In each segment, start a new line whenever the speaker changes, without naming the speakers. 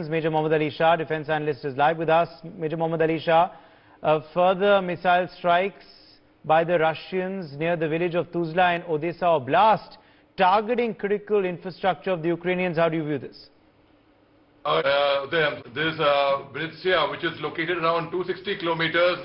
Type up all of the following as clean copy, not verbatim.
Times. Major Mohommed Ali Shah, defense analyst, is live with us. Major Mohommed Ali Shah, further missile strikes by the Russians near the village of Tuzla in Odessa Oblast, targeting critical infrastructure of the Ukrainians. How do you view this?
There's Vinnytsia, which is located around 260 kilometers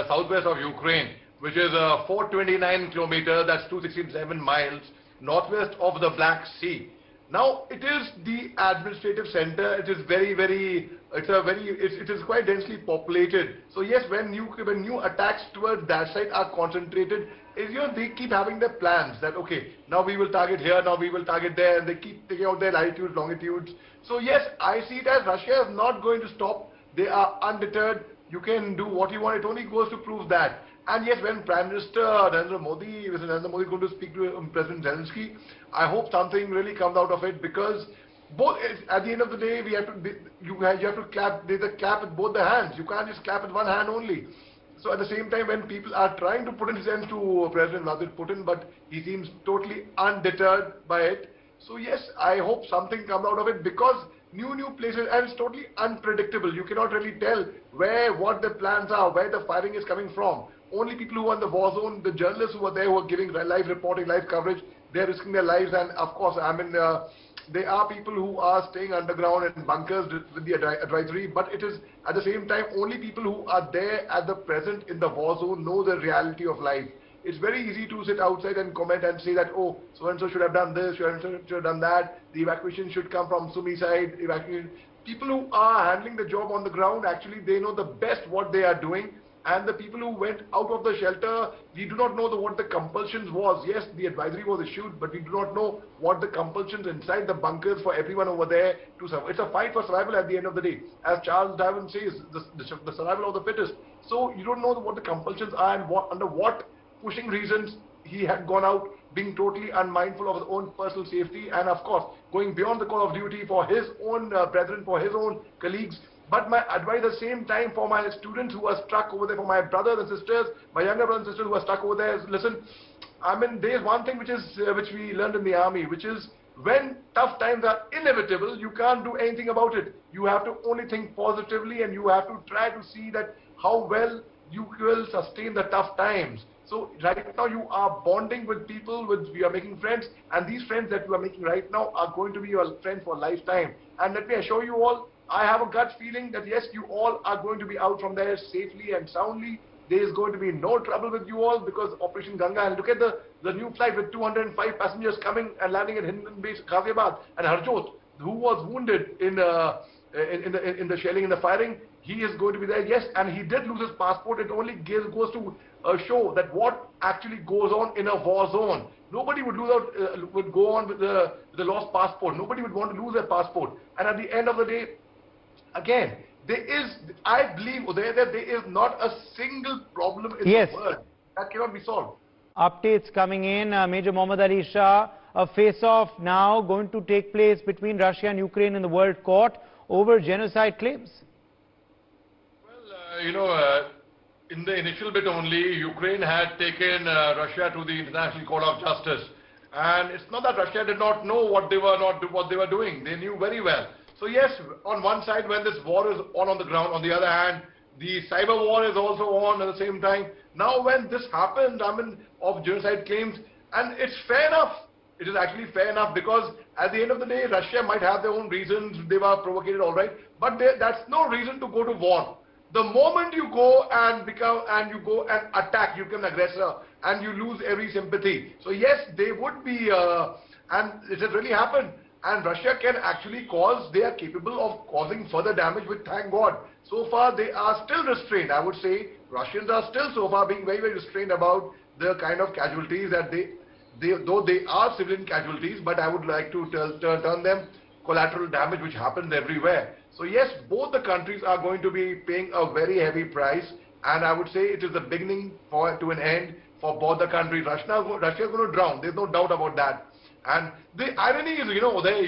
southwest of Ukraine, which is 429 kilometers, that's 267 miles, northwest of the Black Sea. Now, it is the administrative center. It is it is quite densely populated. So yes, when new attacks towards that side are concentrated, they keep having their plans that, okay, now we will target here, now we will target there, and they keep taking out their latitudes, longitudes. So yes, I see it as Russia is not going to stop. They are undeterred. You can do what you want. It only goes to prove that. And yes, when Prime Minister Narendra Modi is going to speak to President Zelensky, I hope something really comes out of it, because both, at the end of the day, you have to clap. There's a clap with both the hands. You can't just clap with one hand only. So at the same time, when people are trying to put in sense to President Vladimir Putin, but he seems totally undeterred by it. So yes, I hope something comes out of it, because new places, and it's totally unpredictable. You cannot really tell what the plans are, where the firing is coming from. Only people who are in the war zone, the journalists who are there, who are giving live reporting, live coverage, they're risking their lives. And of course, there are people who are staying underground in bunkers with the advisory, but it is at the same time only people who are there at the present in the war zone know the reality of life. It's very easy to sit outside and comment and say that, oh, so-and-so should have done this, so-and-so should have done that, the evacuation should come from Sumi side, evacuation. People who are handling the job on the ground, actually, they know the best what they are doing. And the people who went out of the shelter, we do not know what the compulsions was. Yes, the advisory was issued, but we do not know what the compulsions inside the bunkers for everyone over there to survive. It's a fight for survival at the end of the day. As Charles Darwin says, the survival of the fittest. So you don't know what the compulsions are and under what pushing reasons he had gone out, being totally unmindful of his own personal safety, and of course, going beyond the call of duty for his own brethren, for his own colleagues. But my advice at the same time for my students who are stuck over there, for my brothers and sisters, my younger brothers and sisters who are stuck over there, is listen, there's one thing which we learned in the army, which is when tough times are inevitable, you can't do anything about it. You have to only think positively, and you have to try to see that how well you will sustain the tough times. So right now you are bonding with people, you are making friends, and these friends that you are making right now are going to be your friends for a lifetime. And let me assure you all, I have a gut feeling that yes, you all are going to be out from there safely and soundly. There is going to be no trouble with you all, because Operation Ganga, and look at the new flight with 205 passengers coming and landing at Hindan base Ghaziabad, and Harjot, who was wounded in the shelling, in the firing, he is going to be there. Yes, and he did lose his passport. It only goes to show that what actually goes on in a war zone. Nobody would go on with the lost passport. Nobody would want to lose their passport. And at the end of the day, again, I believe that there is not a single problem in the world that cannot be solved.
Updates coming in. Major Mohommed Ali Shah, a face-off now going to take place between Russia and Ukraine in the World Court over genocide claims.
Well, in the initial bit only, Ukraine had taken Russia to the International Court of Justice. And it's not that Russia did not know what they were doing. They knew very well. So yes, on one side, when this war is on the ground, on the other hand, the cyber war is also on at the same time. Now when this happened, of genocide claims, and it's fair enough. It is actually fair enough, because at the end of the day, Russia might have their own reasons. They were provocated, all right. But that's no reason to go to war. The moment you go and attack, you become an aggressor, and you lose every sympathy. So yes, they would be, and it has really happened. And Russia can actually they are capable of causing further damage, which, thank God, so far they are still restrained. I would say Russians are still so far being very, very restrained about the kind of casualties that though they are civilian casualties, but I would like to turn them collateral damage, which happens everywhere. So yes, both the countries are going to be paying a very heavy price, and I would say it is the beginning to an end for both the countries. Russia is going to drown. There's no doubt about that. And the irony is,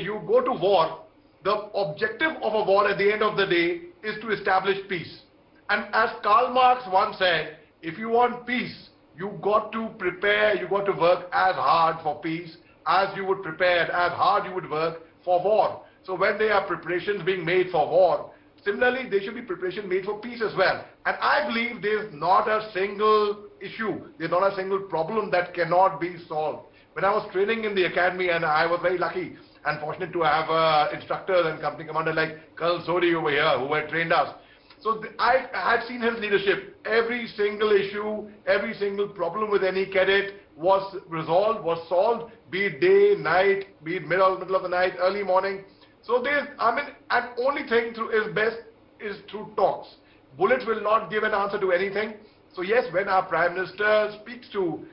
you go to war, the objective of a war at the end of the day is to establish peace. And as Karl Marx once said, if you want peace, you got to prepare, you got to work as hard for peace as you would prepare, as hard you would work for war. So when there are preparations being made for war, similarly, there should be preparation made for peace as well. And I believe there's not a single issue, there's not a single problem that cannot be solved. When I was training in the academy, and I was very lucky and fortunate to have instructors and company commander like Colonel Sodi over here who had trained us. So I had seen his leadership. Every single issue, every single problem with any cadet was resolved, was solved, be it day, night, be it middle of the night, early morning. So there's, and only thing is best is through talks. Bullets will not give an answer to anything. So yes, when our Prime Minister speaks to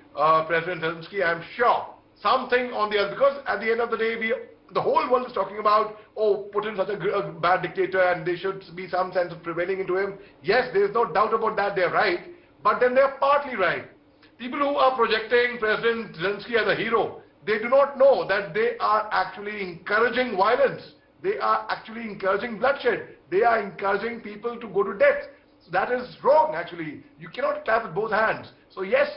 President Zelensky, I'm sure something on the other, because at the end of the day, the whole world is talking about, oh, Putin's such a bad dictator and there should be some sense of prevailing into him. Yes, there's no doubt about that, they're right, but then they're partly right. People who are projecting President Zelensky as a hero, they do not know that they are actually encouraging violence. They are actually encouraging bloodshed. They are encouraging people to go to death. So that is wrong, actually. You cannot clap with both hands. So yes,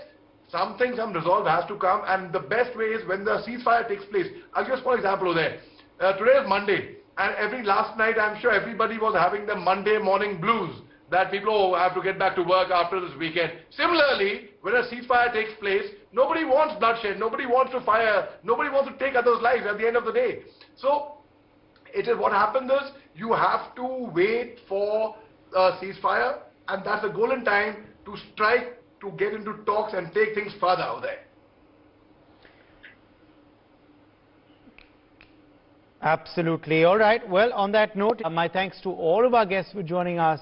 some resolve has to come, and the best way is when the ceasefire takes place. I'll give a small example over there. Today is Monday, and last night I'm sure everybody was having the Monday morning blues, that people have to get back to work after this weekend. Similarly, when a ceasefire takes place, nobody wants bloodshed, nobody wants to fire, nobody wants to take others' lives at the end of the day. So, it is what happens is, you have to wait for a ceasefire, and that's the golden time to strike, to get into talks and take things further out there.
Absolutely. All right. Well, on that note, my thanks to all of our guests for joining us.